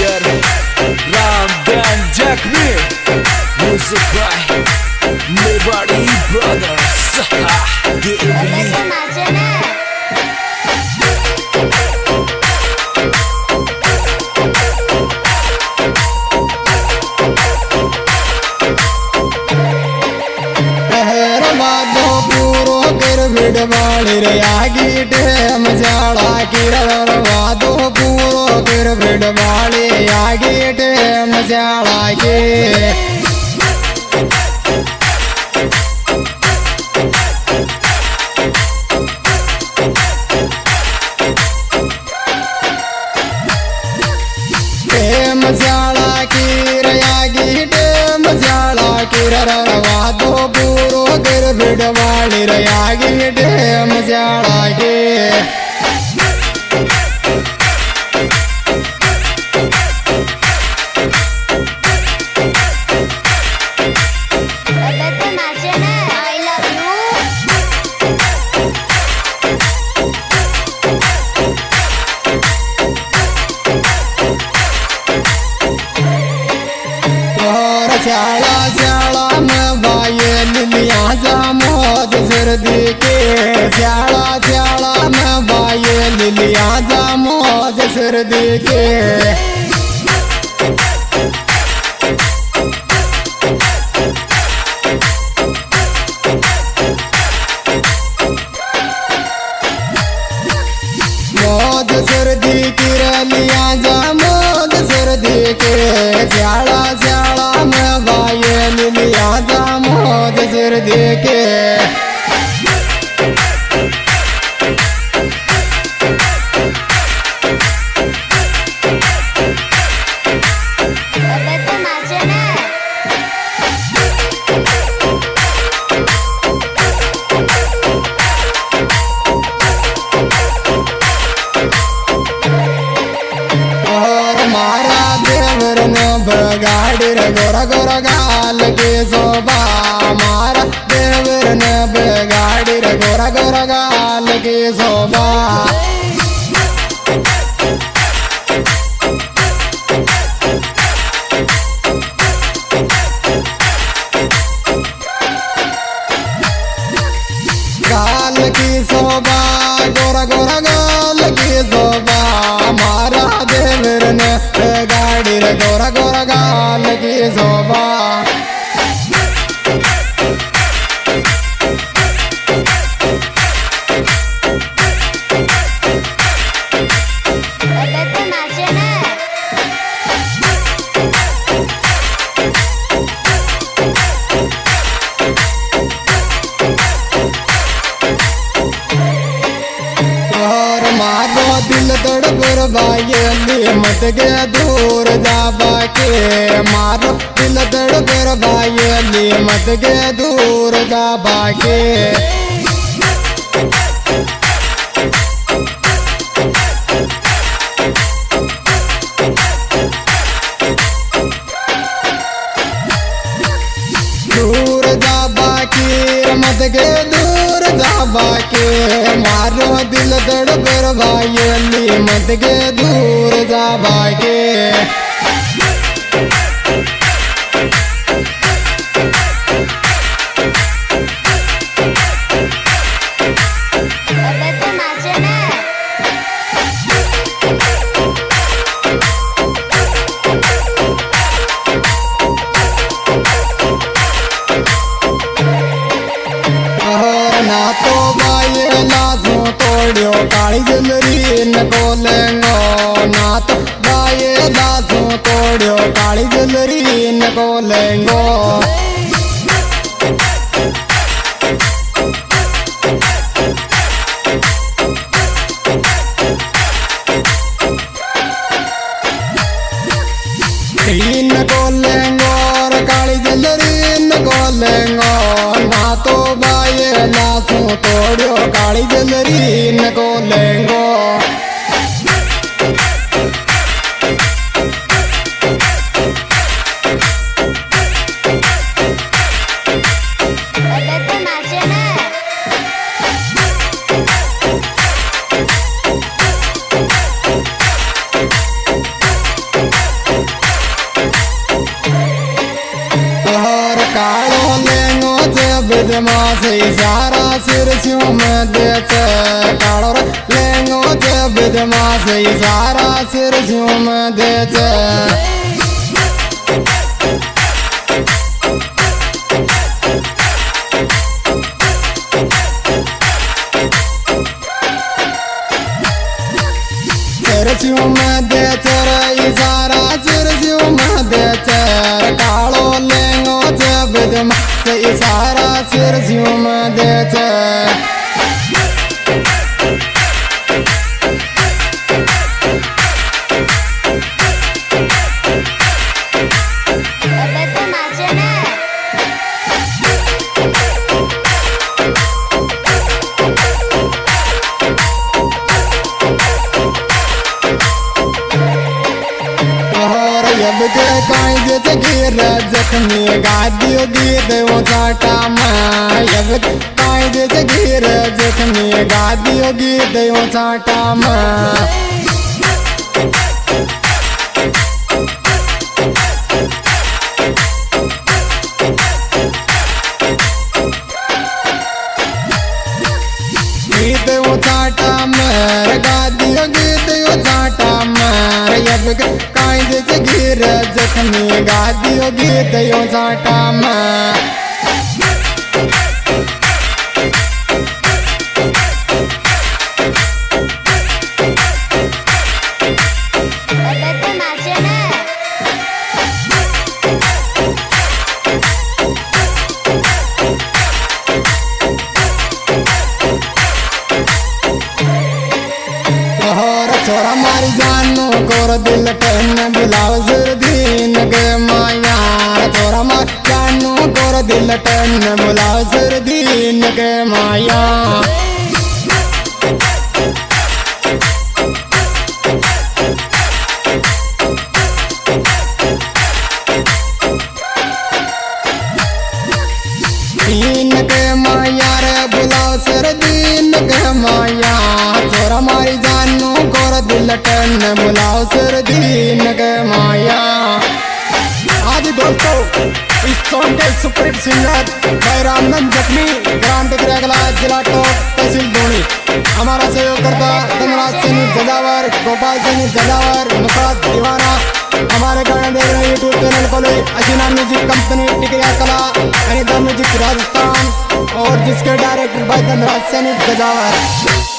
singer Ram Dan Jakmi, music by Mewari Brothers. वाली रे आगी टेम जाड़ा की वादो पूरो फिर भिड़ वाली आगी टेम जाड़ा के टेम जाड़ा की रे आगी टेम जाड़ा की वादो पूरो फिर भिड़ वाली रे आगी टेम जाड़ा के श्याला श्याला में बाये लिलिया जामोद सर्दी के श्याला श्याला में बाये लिलिया जामोद सर्दी के मोद सर्दी की रलिया जामोद सर्दी के श्याला श्याला में बाये लिलिया जामोद सर्दी के गाड़ी रे गोरा गोरा गाल के शोभा मारा देवर ने गाड़ी रे गोरा गोरा गाल के शोभा गाल की शोभा गोरा गोरा गाल की शोभा मारा देवर ने गाड़ी रे गोरा गोरा गाल की शोभा दिल तड़पुर बाये मत के दूर जाबा के मारो दिल तड़पुर बाये मत के दूर जाबा के दूर जाबा के मत के दूर जाबा के मारो दिल तड़पुर बाये मत के दूर जाबा के ना तो बाये लाजो तोड़ियो काली जलरी न कोलेंगो ना तो बाये लाजो बदमाश इशारा सिर स्यों में देते कालो रे लेंगो ते बदमाश इशारा सिर स्यों में देते सिरस्यों में देते इशारा सिरस्यों में देते कालो लेंगो ते बदमाश इशारा सिरस्यों में देते जब के कायदे से गिर जख्मी गादियों गीत वो चाटा माँ जब कायदे से गिर जख्मी गादियों गीत वो चाटा माँ गीत वो चाटा मार गादियों गीत वो चाटा मार जब के कायदे से गिर जख्मी गादियों गीत वो चाटा मार छोरा मारी जानो कोर दिल टन बुलाओ सिर दीन के माया छोरा मारी जानो कोर दिल टन बुलाओ सिर दीन के माया दीन के माया रे बुलाओ सिर दीन के माया छोरा मारी जानो कोर दिल टन बुलाओ सिर दीन के माया आज दोस्तों इस सॉन्ग के सुपरहिट सिंगर भाई रामनंद जख्मी ग्राम टिकरेगला जिला टोक तहसील धोनी हमारा सहयोग करता धनराज सैनी जजावर गोपाल सैनी जजावर मुसाद दीवाना हमारे गाने देख रहे यूट्यूब चैनल खोले अशीना म्यूजिक कंपनी टिकरिया कला अनिता म्यूजिक राजस्थान और जिसके डायरेक्टर भाई धनराज सैनी जजावर